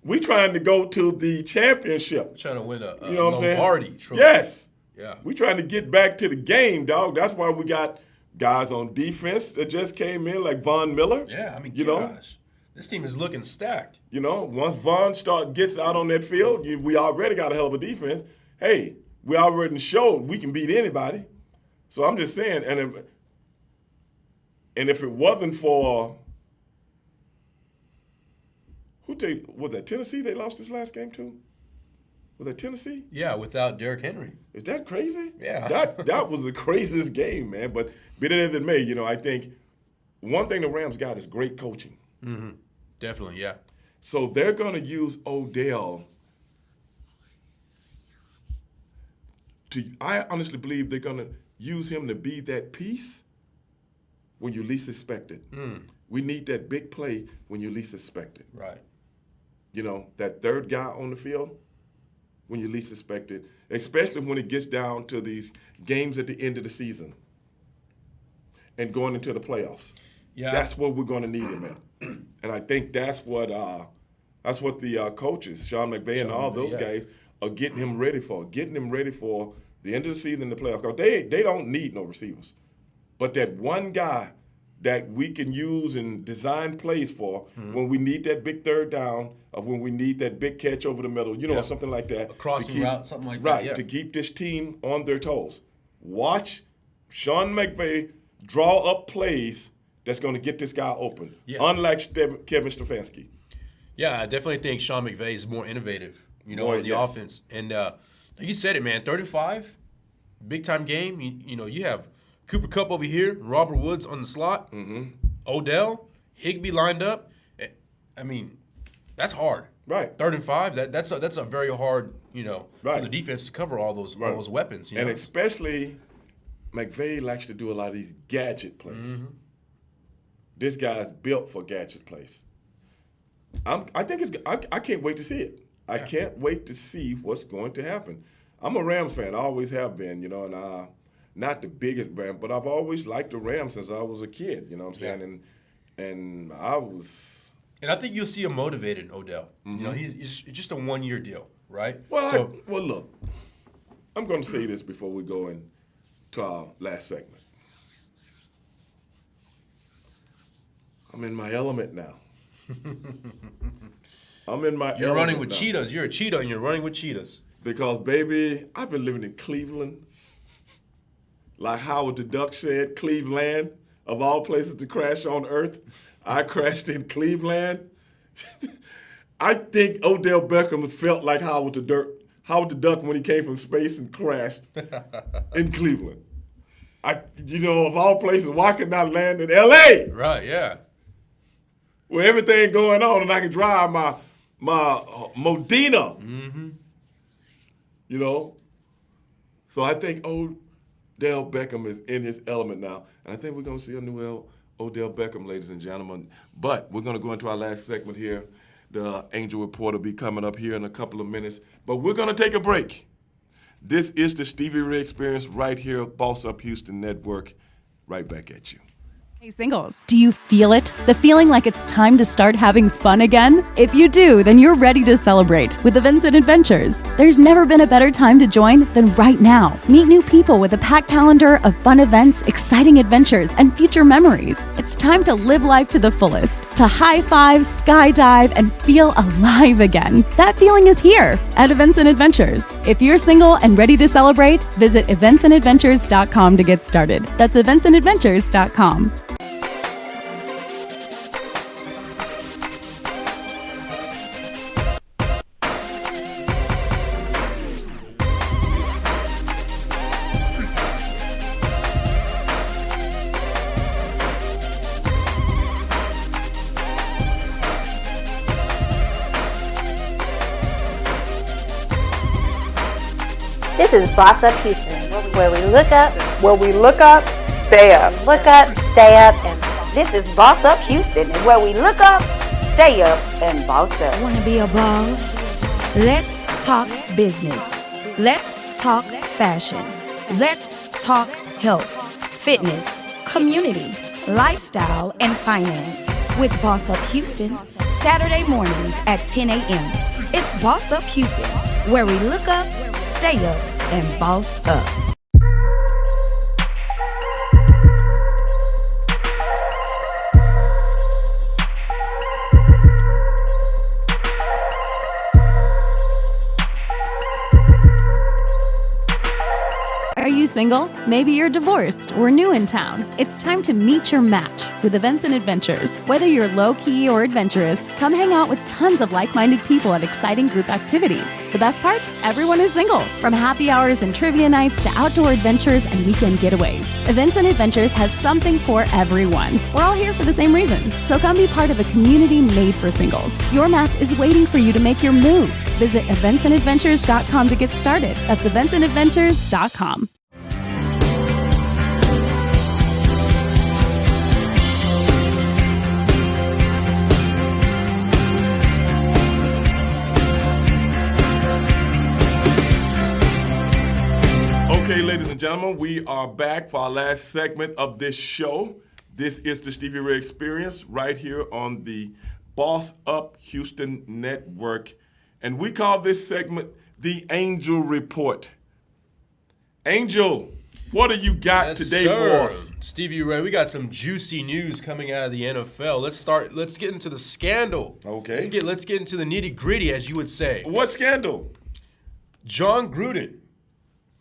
We trying to go to the championship. Trying to win a You know what I'm saying? Lombardi trophy. Yes. Yeah. We trying to get back to the game, dog. That's why we got guys on defense that just came in, like Von Miller. Yeah, I mean, you know, this team is looking stacked. You know, once Von gets out on that field, we already got a hell of a defense. Hey, we already showed we can beat anybody. So I'm just saying, and if it wasn't for was that Tennessee they lost this last game to? Was that Tennessee? Yeah, without Derrick Henry. Is that crazy? Yeah. That was the craziest game, man. But be that as it may, you know, I think one thing the Rams got is great coaching. Mm-hmm. Definitely, yeah. So they're going to use Odell I honestly believe they're going to use him to be that piece when you least expect it. We need that big play when you least expect it. Right. You know, that third guy on the field when you least expect it, especially when it gets down to these games at the end of the season and going into the playoffs. Yeah. That's what we're going to need him at. And I think that's what the coaches, Sean McVay and all those guys, are getting him ready for the end of the season and the playoffs. Because they don't need no receivers. But that one guy that we can use and design plays for when we need that big third down or when we need that big catch over the middle, you know, or something like that. A crossing route, something like that. Right, yeah. To keep this team on their toes. Watch Sean McVay draw up plays that's going to get this guy open, unlike Kevin Stefanski. Yeah, I definitely think Sean McVay is more innovative, you know, in the offense. And like you said it, man, 35, big-time game. You know, you have Cooper Kupp over here, Robert Woods on the slot, Odell, Higbee lined up. I mean, that's hard. Right. 3rd and 5, that's a very hard, you know, for the defense to cover all those weapons. You know? And especially McVay likes to do a lot of these gadget plays. This guy's built for gadget plays. I can't wait to see it. I can't wait to see what's going to happen. I'm a Rams fan. I always have been, you know, and not the biggest Rams, but I've always liked the Rams since I was a kid, you know what I'm saying? And I was... And I think you'll see a motivated Odell. You know, he's just a one-year deal, right? Well, look, I'm going to say this before we go in. to our last segment. I'm in my element now. I'm in my You're running with now. cheetahs. You're a cheetah and you're running with cheetahs. Because, baby, I've been living in Cleveland. Like Howard the Duck said, Cleveland, of all places to crash on earth. I crashed in Cleveland. I think Odell Beckham felt like Howard the Duck when he came from space and crashed in Cleveland. Of all places, why couldn't I land in L.A.? Right, yeah. Where everything going on and I can drive my Modena. Mm-hmm. So I think Odell Beckham is in his element now. And I think we're going to see a new Odell Beckham, ladies and gentlemen. But we're going to go into our last segment here. The Angel Report will be coming up here in a couple of minutes. But we're going to take a break. This is the Stevie Ray Experience right here, Boss Up Houston Network. Right back at you. Hey singles, do you feel it? The feeling like it's time to start having fun again? If you do, then you're ready to celebrate with Events and Adventures. There's never been a better time to join than right now. Meet new people with a packed calendar of fun events, exciting adventures, and future memories. It's time to live life to the fullest, to high five, skydive, and feel alive again. That feeling is here at Events and Adventures. If you're single and ready to celebrate, visit eventsandadventures.com to get started. That's eventsandadventures.com. This is Boss Up Houston, where we look up, Stay up. look up, stay up, and this is Boss Up Houston, where we look up, stay up, and boss up. Want to be a boss? Let's talk business. Let's talk fashion. Let's talk health, fitness, community, lifestyle, and finance. With Boss Up Houston, Saturday mornings at 10 a.m. It's Boss Up Houston, where we look up, stay up, and boss up. Are you single? Maybe you're divorced or new in town. It's time to meet your match with Events and Adventures. Whether you're low-key or adventurous, come hang out with tons of like-minded people at exciting group activities. The best part? Everyone is single. From happy hours and trivia nights to outdoor adventures and weekend getaways, Events and Adventures has something for everyone. We're all here for the same reason. So come be part of a community made for singles. Your match is waiting for you to make your move. Visit eventsandadventures.com to get started. That's eventsandadventures.com. Okay, ladies and gentlemen, we are back for our last segment of this show. This is the Stevie Ray Experience right here on the Boss Up Houston Network. And we call this segment the Angel Report. Angel, what do you got today for us? Stevie Ray, we got some juicy news coming out of the NFL. Let's get into the scandal. Okay. Let's get into the nitty-gritty, as you would say. What scandal? John Gruden.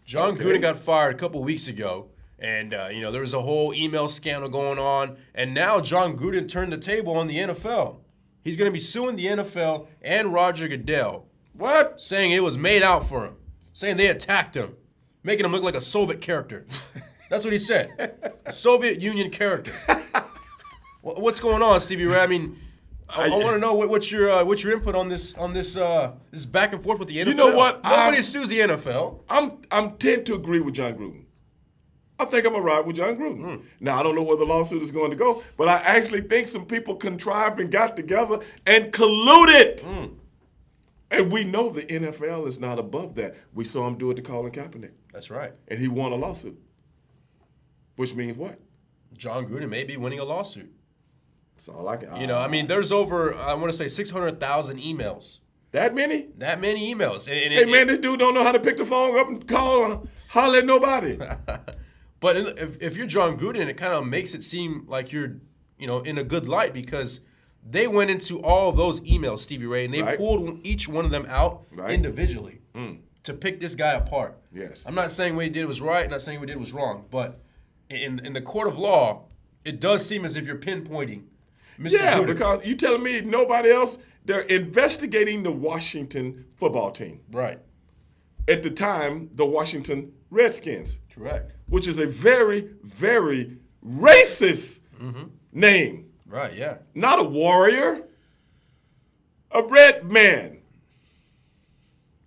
John Okay. Gruden got fired a couple weeks ago, and there was a whole email scandal going on, and now John Gruden turned the table on the NFL. He's going to be suing the NFL and Roger Goodell. What? Saying it was made out for him, saying they attacked him, making him look like a Soviet character. That's what he said, Soviet Union character. What's going on, Stevie Ray? I mean, I want to know what's your input on this this back and forth with the NFL. You know what? Nobody sues the NFL. I'm tend to agree with John Gruden. I think I'm a ride with John Gruden. Now, I don't know where the lawsuit is going to go, but I actually think some people contrived and got together and colluded. And we know the NFL is not above that. We saw him do it to Colin Kaepernick. That's right. And he won a lawsuit. Which means what? John Gruden may be winning a lawsuit. That's all I can. I mean, there's over, I want to say 600,000 emails. That many? That many emails. Hey, man, this dude don't know how to pick the phone up and call, holler at nobody. But if you're John Gruden, it kind of makes it seem like you're, in a good light because they went into all of those emails, Stevie Ray, and they pulled each one of them out individually to pick this guy apart. Yes. I'm not saying what he did was right. I'm not saying what he did was wrong. But in the court of law, it does seem as if you're pinpointing Mr. Gruden. Because you telling me nobody else, they're investigating the Washington football team. Right. At the time, the Washington Redskins. Correct. Which is a very, very racist name. Right, yeah. Not a warrior, a red man.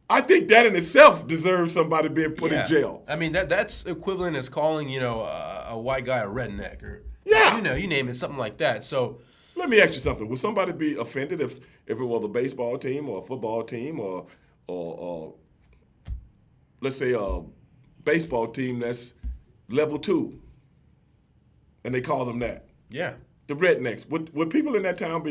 I think that in itself deserves somebody being put in jail. I mean, that's equivalent as calling, a white guy a redneck or, you name it, something like that. So let me ask you something. Would somebody be offended if it was a baseball team or a football team or let's say a baseball team that's level 2 and they call them that? Yeah. The rednecks. Would people in that town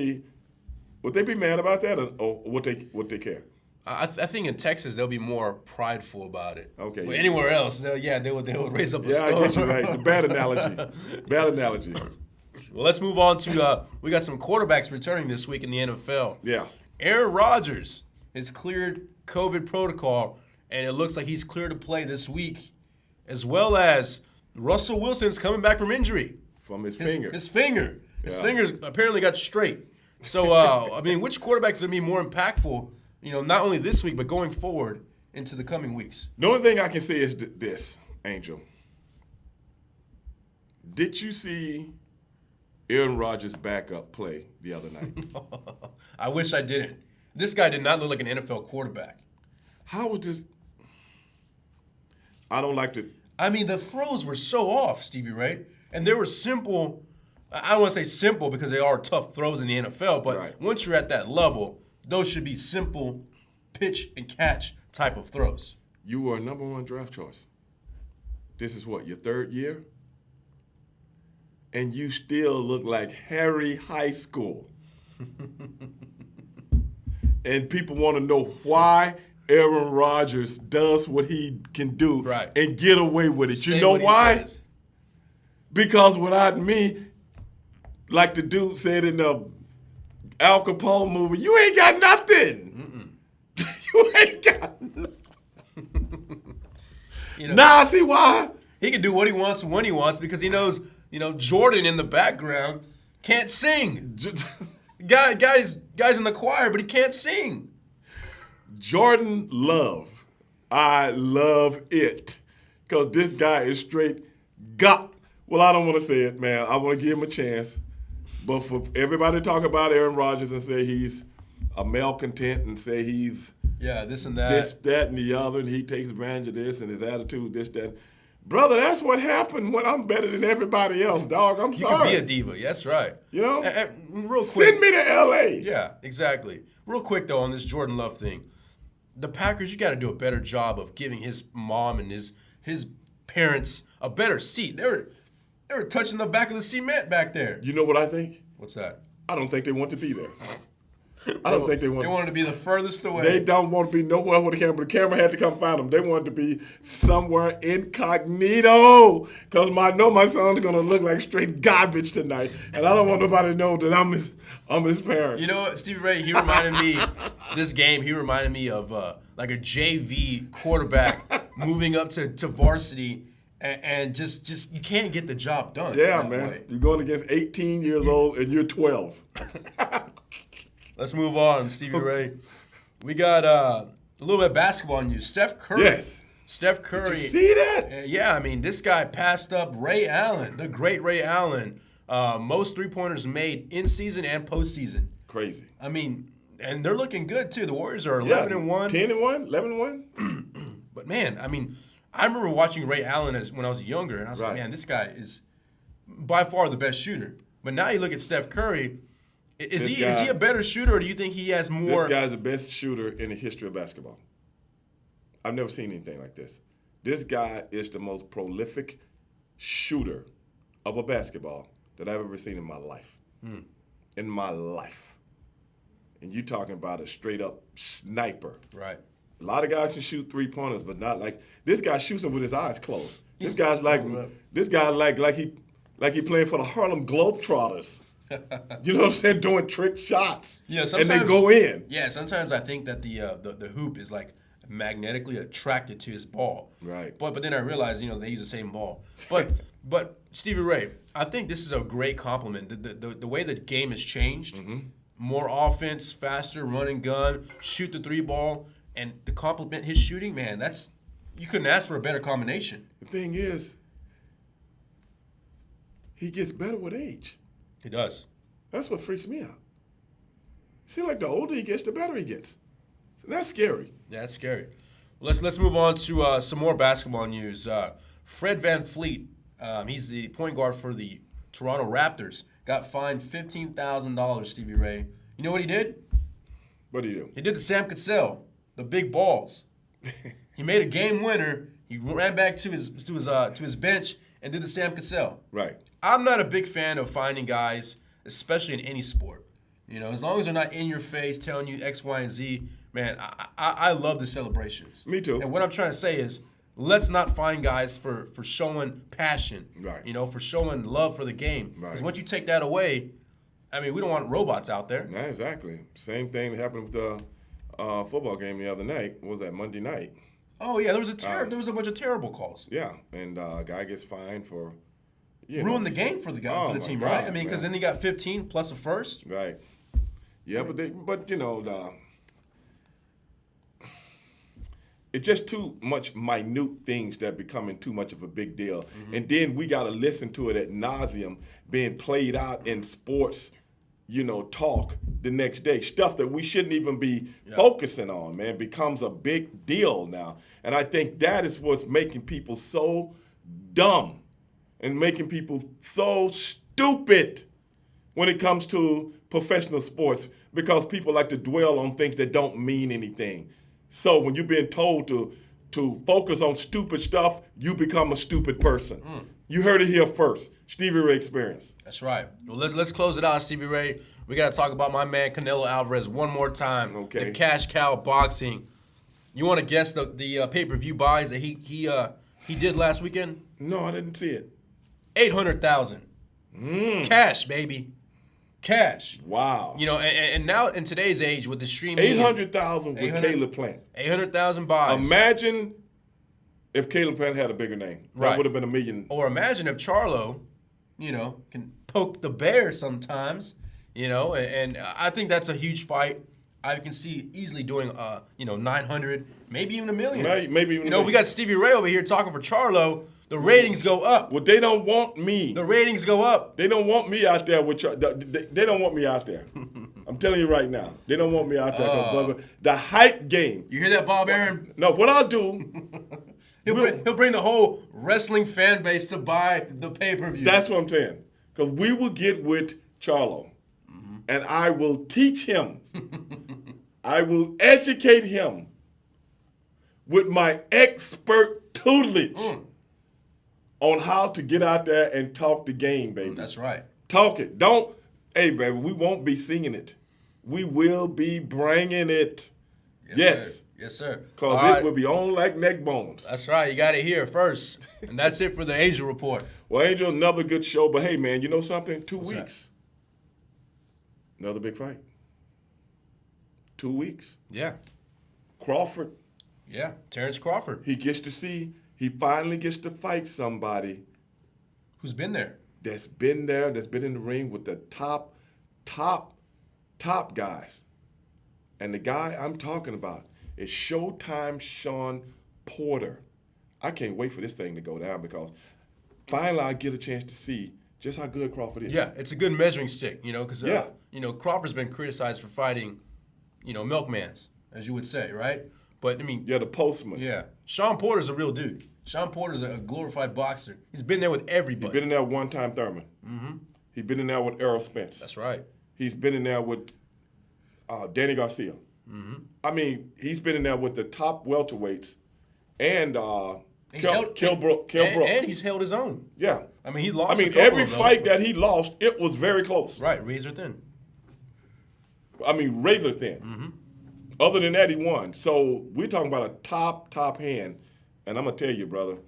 would they be mad about that or would they care? I think in Texas they'll be more prideful about it. Okay. But anywhere else, they would raise up a storm. Yeah, I guess you're right. The bad analogy. Well, let's move on to we got some quarterbacks returning this week in the NFL. Yeah. Aaron Rodgers has cleared COVID protocol, and it looks like he's clear to play this week, as well as Russell Wilson's coming back from injury. From his finger. His finger. His fingers apparently got straight. So, which quarterback is going to be more impactful, not only this week, but going forward into the coming weeks? The only thing I can say is this, Angel. Did you see Aaron Rodgers' backup play the other night? I wish I didn't. This guy did not look like an NFL quarterback. How was this? I don't like to. I mean, the throws were so off, Stevie Ray. And they were simple. I don't want to say simple because they are tough throws in the NFL, but once you're at that level, those should be simple pitch and catch type of throws. You were a number 1 draft choice. This is what, your 3rd year? And you still look like Harry High School. And people want to know why Aaron Rodgers does what he can do and get away with it. You know why? Because without me, like the dude said in the Al Capone movie, you ain't got nothing. You ain't got nothing. Now I see why. He can do what he wants when he wants because he knows, Jordan in the background can't sing. Guys in the choir, but he can't sing. Jordan Love. I love it. Because this guy is straight Well, I don't want to say it, man. I want to give him a chance. But for everybody to talk about Aaron Rodgers and say he's a malcontent and say he's this and that. This, that, and the other, and he takes advantage of this and his attitude, this, that. Brother, that's what happened when I'm better than everybody else, dog. I'm sorry. You can be a diva. That's right. Real quick. Send me to L.A. Yeah, exactly. Real quick, though, on this Jordan Love thing. The Packers, you got to do a better job of giving his mom and his parents a better seat. They were touching the back of the cement back there. You know what I think? What's that? I don't think they want to be there. I don't think they want. They wanted to be the furthest away. They don't want to be nowhere with the camera. The camera had to come find them. They wanted to be somewhere incognito because I know my son's gonna look like straight garbage tonight, and I don't want nobody to know that I'm his parents. You know what, Stevie Ray? He reminded me this game. He reminded me of like a JV quarterback moving up to varsity. And just you can't get the job done. Yeah, man. Way. You're going against 18 years old and you're 12. Let's move on, Stevie Ray. We got a little bit of basketball news. Steph Curry. Yes. Steph Curry. Did you see that? Yeah, I mean, this guy passed up Ray Allen, the great Ray Allen. Most three-pointers made in season and postseason. Crazy. I mean, and they're looking good too. The Warriors are 11-1. 10-1, 11-1. But man, I mean, I remember watching Ray Allen when I was younger, and I was like, man, this guy is by far the best shooter. But now you look at Steph Curry. Is he a better shooter, or do you think he has more? This guy's the best shooter in the history of basketball. I've never seen anything like this. This guy is the most prolific shooter of a basketball that I've ever seen in my life. In my life. And you talking about a straight-up sniper. Right. A lot of guys can shoot three-pointers, but not like – this guy shoots them with his eyes closed. This guy's like he playing for the Harlem Globetrotters. You know what I'm saying? Doing trick shots. Yeah, and they go in. Yeah, sometimes I think that the hoop is like magnetically attracted to his ball. Right. But then I realize, they use the same ball. But Stevie Ray, I think this is a great compliment. The way the game has changed, more offense, faster, run and gun, shoot the three ball, and to compliment his shooting, man, you couldn't ask for a better combination. The thing is, he gets better with age. He does. That's what freaks me out. Seems like the older he gets, the better he gets. So that's scary. Yeah, that's scary. Let's move on to some more basketball news. Fred VanVleet, he's the point guard for the Toronto Raptors, got fined $15,000, Stevie Ray. You know what he did? What do you do? He did the Sam Cassell, the big balls. He made a game winner. He ran back to his bench and did the Sam Cassell. Right. I'm not a big fan of finding guys, especially in any sport. As long as they're not in your face telling you X, Y, and Z, man, I love the celebrations. Me too. And what I'm trying to say is, let's not find guys for showing passion. Right. For showing love for the game. Right. Because once you take that away, we don't want robots out there. Yeah, exactly. Same thing happened with the football game the other night. What was that, Monday night? Oh yeah, there was a bunch of terrible calls. Yeah, and a guy gets fined for ruined the game for the guy for the team, God, right? Because then he got 15 plus a first. Right. Yeah, but it's just too much minute things that becoming too much of a big deal, and then we got to listen to it ad nauseum being played out in sports. Talk the next day. Stuff that we shouldn't even be focusing on, man, becomes a big deal now. And I think that is what's making people so dumb and making people so stupid when it comes to professional sports, because people like to dwell on things that don't mean anything. So when you're being told to focus on stupid stuff, you become a stupid person. You heard it here first. Stevie Ray experience. That's right. Well, let's close it out, Stevie Ray. We got to talk about my man Canelo Alvarez one more time. Okay. The cash cow boxing. You want to guess the pay-per-view buys that he did last weekend? No, I didn't see it. 800,000. Cash, baby. Cash. Wow. And now in today's age with the streaming, 800,000 with Caleb Plant. 800,000 buys. Imagine if Caleb Plant had a bigger name. That Right. would have been $1 million. Or imagine if Charlo, can poke the bear sometimes, and I think that's a huge fight. I can see easily doing, 900, maybe even $1 million. Maybe even $1 million. We got Stevie Ray over here talking for Charlo. The ratings go up. Well, they don't want me. The ratings go up. They don't want me out there with they don't want me out there. I'm telling you right now. They don't want me out there. 'Cause, brother, the hype game. You hear that, Bob Aaron? No, what I'll do. He'll bring the whole wrestling fan base to buy the pay-per-view. That's what I'm saying. Because we will get with Charlo, and I will teach him. I will educate him with my expert tutelage on how to get out there and talk the game, baby. That's right. Talk it. Hey, baby, we won't be singing it. We will be bringing it. Yes. Sir. Yes, sir. Because it will be on like neck bones. That's right. You got it here first. And that's it for the Angel Report. Well, Angel, another good show. But, hey, man, you know something? 2 What's weeks. Another big fight. 2 weeks. Yeah. Crawford. Yeah. Terrence Crawford. He finally gets to fight somebody Who's been there? that's been in the ring with the top guys. And the guy I'm talking about is Showtime Sean Porter. I can't wait for this thing to go down because finally I get a chance to see just how good Crawford is. Yeah, it's a good measuring stick, because Yeah. Crawford's been criticized for fighting, milkmans, as you would say, right? But Yeah, the postman. yeah, Sean Porter's a real dude. Sean Porter's a glorified boxer. He's been there with everybody. He's been in there with one-time Thurman. He's been in there with Errol Spence. That's right. He's been in there with Danny Garcia. He's been in there with the top welterweights and Kell Brook. And he's held his own. Yeah. He lost. a couple every of those, fight but- that he lost, it was very close. Right, razor thin. Razor thin. Other than that, he won. So we're talking about a top hand. And I'm going to tell you, brother,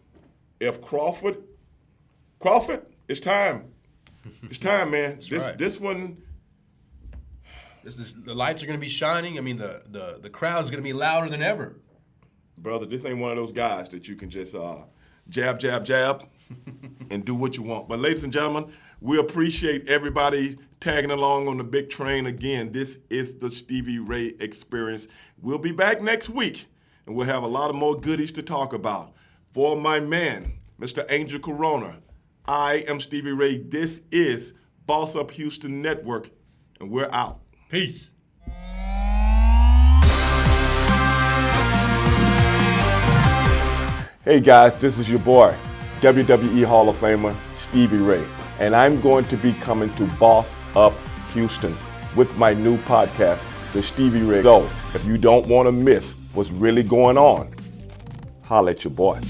if Crawford, it's time. It's time, man. This one. The lights are going to be shining. I mean, the crowd's going to be louder than ever. Brother, this ain't one of those guys that you can just jab, jab, jab, and do what you want. But ladies and gentlemen, we appreciate everybody tagging along on the big train again. This is the Stevie Ray Experience. We'll be back next week, and we'll have a lot of more goodies to talk about. For my man, Mr. Angel Corona, I am Stevie Ray. This is Boss Up Houston Network, and we're out. Peace. Hey guys, this is your boy, WWE Hall of Famer, Stevie Ray, and I'm going to be coming to Boss Up Houston with my new podcast, The Stevie Ray. So, if you don't want to miss what's really going on, holla at your boy.